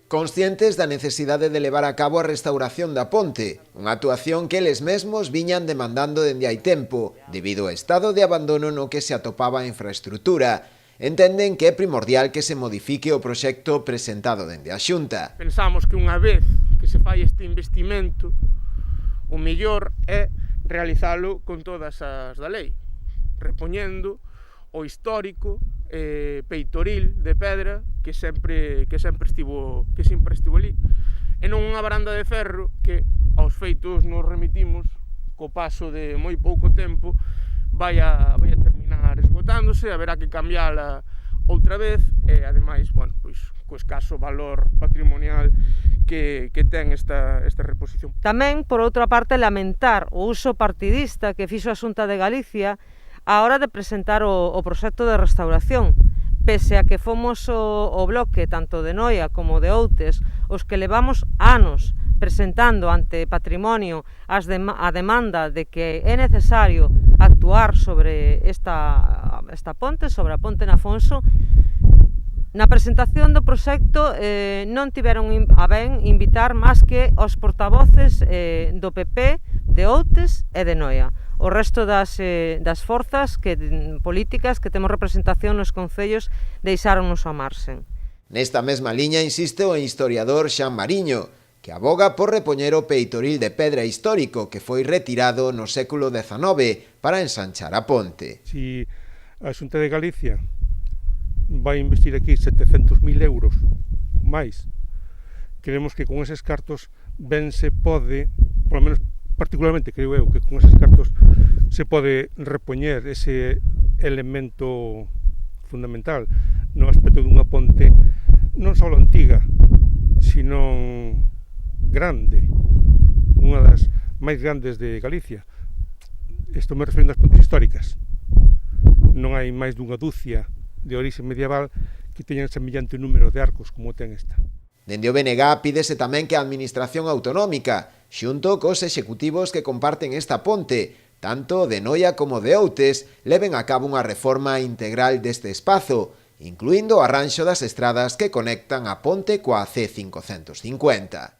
Conscientes da necesidade de levar a cabo a restauración da ponte, unha actuación que eles mesmos viñan demandando dende hai tempo, debido ao estado de abandono no que se atopaba a infraestrutura, entenden que é primordial que se modifique o proxecto presentado dende a Xunta. Pensamos que unha vez que se fai este investimento, o mellor é realizalo con todas as da lei, repoñendo o histórico peitoril de pedra que sempre estivo ali, e non unha varanda de ferro que aos feitos nos remitimos co paso de moi pouco tempo vai a terminar esgotándose, haberá que cambiala outra vez e ademais, bueno, pois co escaso valor patrimonial que ten esta reposición. Tamén, por outra parte, lamentar o uso partidista que fixo a Xunta de Galicia á hora de presentar o proxecto de restauración, pese a que fomos o bloque tanto de Noia como de Outes os que levamos anos presentando ante Patrimonio a demanda de que é necesario actuar sobre esta ponte, sobre a ponte na Afonso. Na presentación do proxecto non tiveron a ben invitar máis que os portavoces do PP, de Outes e de Noia. O resto das forzas políticas que temos representación nos concellos deixáronnos ao marxen. Nesta mesma liña insiste o historiador Xan Mariño, que aboga por repoñer o peitoril de pedra histórico que foi retirado no século XIX para ensanchar a ponte. Si a Xunta de Galicia vai investir aquí 700.000 euros máis, creemos que con eses cartos ben se pode, polo menos particularmente creo eu, que con eses cartos se pode repoñer ese elemento fundamental no aspecto dunha ponte non só antiga, sino grande, unha das máis grandes de Galicia. Estou me referindo ás pontes históricas. Non hai máis dunha dúcia de orixe medieval que teñan semellante número de arcos como ten esta. Dende o BNG pídese tamén que a Administración Autonómica, xunto cos executivos que comparten esta ponte, tanto de Noia como de Outes, leven a cabo unha reforma integral deste espazo, incluindo o arranxo das estradas que conectan a ponte coa C550.